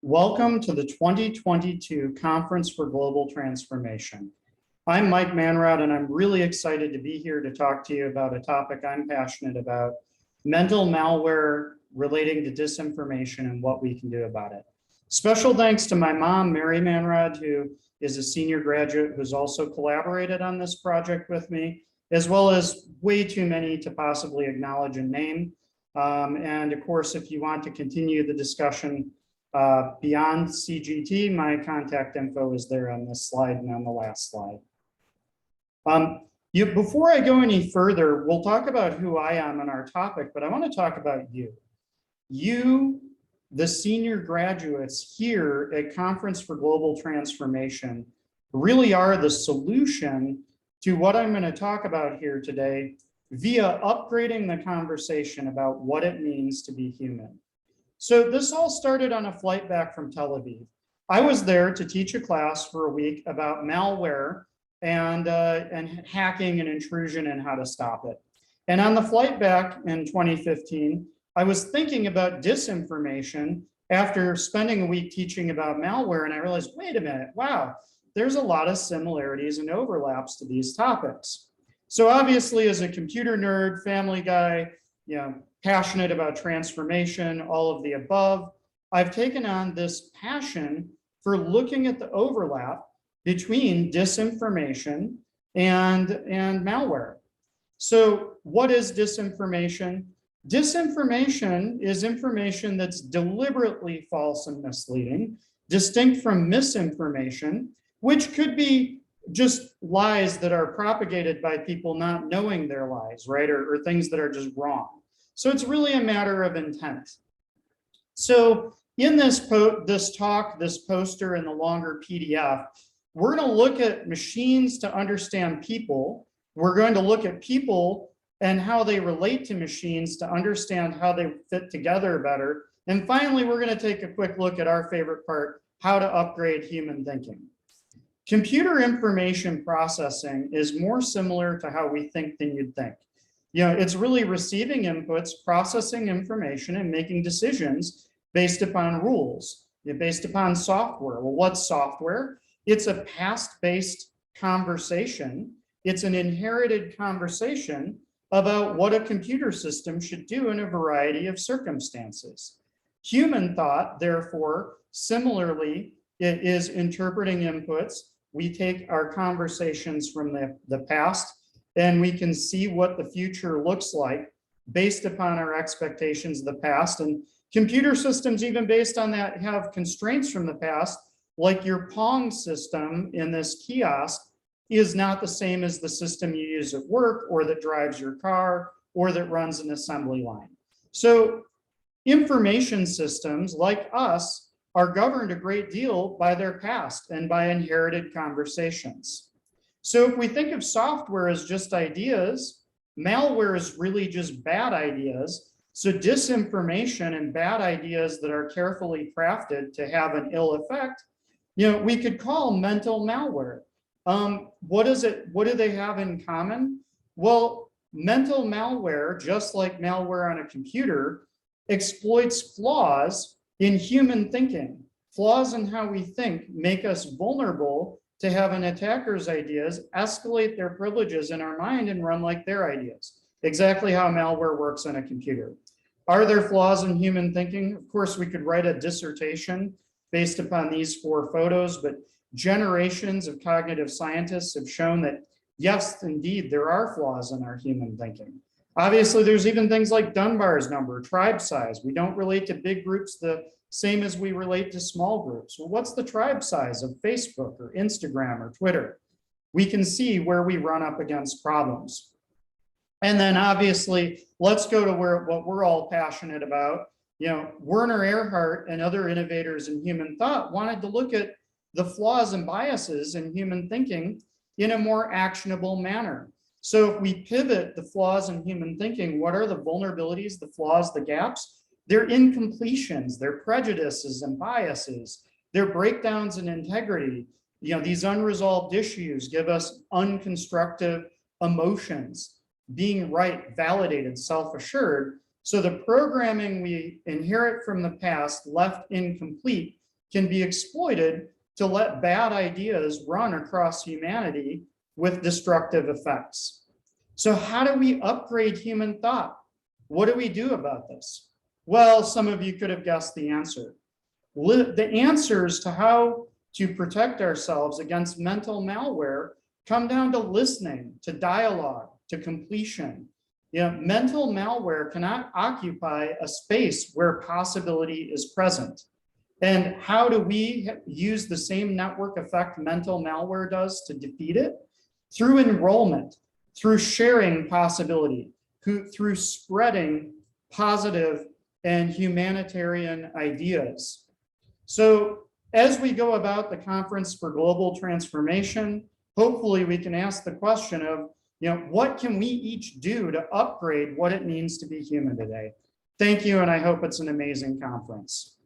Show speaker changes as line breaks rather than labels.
Welcome to the 2022 Conference for Global Transformation. I'm Mike Manrod, and I'm really excited to be here to talk to you about a topic I'm passionate about, mental malware relating to disinformation and what we can do about it. Special thanks to my mom, Mary Manrod, who is a senior graduate who's also collaborated on this project with me, as well as way too many to possibly acknowledge and name. And of course, if you want to continue the discussion beyond CGT, my contact info is there on this slide and on the last slide. Before I go any further, we'll talk about who I am on our topic, but I want to talk about you. You, the senior graduates here at Conference for Global Transformation, really are the solution to what I'm going to talk about here today via upgrading the conversation about what it means to be human. So this all started on a flight back from Tel Aviv. I was there to teach a class for a week about malware and hacking and intrusion and how to stop it. And on the flight back in 2015, I was thinking about disinformation after spending a week teaching about malware, and I realized, wait a minute, wow, there's a lot of similarities and overlaps to these topics. So obviously, as a computer nerd, family guy, passionate about transformation, all of the above, I've taken on this passion for looking at the overlap between disinformation and malware. So what is disinformation? Disinformation is information that's deliberately false and misleading, distinct from misinformation, which could be just lies that are propagated by people not knowing their lies, right? Or things that are just wrong. So it's really a matter of intent. So in this talk, this poster, and the longer PDF, we're going to look at machines to understand people. We're going to look at people and how they relate to machines to understand how they fit together better. And finally, we're going to take a quick look at our favorite part, how to upgrade human thinking. Computer information processing is more similar to how we think than you'd think. It's really receiving inputs, processing information, and making decisions based upon rules, based upon software. Well, what's software? It's a past-based conversation. It's an inherited conversation about what a computer system should do in a variety of circumstances. Human thought, therefore, similarly, it is interpreting inputs. We take our conversations from the past, and we can see what the future looks like based upon our expectations of the past. And computer systems, even based on that, have constraints from the past, like your Pong system in this kiosk is not the same as the system you use at work or that drives your car or that runs an assembly line. So information systems like us are governed a great deal by their past and by inherited conversations. So if we think of software as just ideas, malware is really just bad ideas. So disinformation and bad ideas that are carefully crafted to have an ill effect, we could call mental malware. What is it? What do they have in common? Well, mental malware, just like malware on a computer, exploits flaws in human thinking. Flaws in how we think make us vulnerable to have an attacker's ideas escalate their privileges in our mind and run like their ideas. Exactly how malware works on a computer. Are there flaws in human thinking? Of course, we could write a dissertation based upon these 4 photos, but generations of cognitive scientists have shown that, yes, indeed, there are flaws in our human thinking. Obviously, there's even things like Dunbar's number, tribe size. We don't relate to big groups the same as we relate to small groups. Well, what's the tribe size of Facebook or Instagram or Twitter? We can see where we run up against problems. And then obviously, let's go to what we're all passionate about. Werner Erhard and other innovators in human thought wanted to look at the flaws and biases in human thinking in a more actionable manner. So if we pivot the flaws in human thinking, what are the vulnerabilities, the flaws, the gaps? They're incompletions, they're prejudices and biases, they're breakdowns in integrity. These unresolved issues give us unconstructive emotions, being right, validated, self-assured. So the programming we inherit from the past left incomplete can be exploited to let bad ideas run across humanity with destructive effects. So how do we upgrade human thought? What do we do about this? Well, some of you could have guessed the answer. The answers to how to protect ourselves against mental malware come down to listening, to dialogue, to completion. Mental malware cannot occupy a space where possibility is present. And how do we use the same network effect mental malware does to defeat it? Through enrollment, through sharing possibility, through spreading positive and humanitarian ideas. So as we go about the Conference for Global Transformation, hopefully we can ask the question of, what can we each do to upgrade what it means to be human today? Thank you, and I hope it's an amazing conference.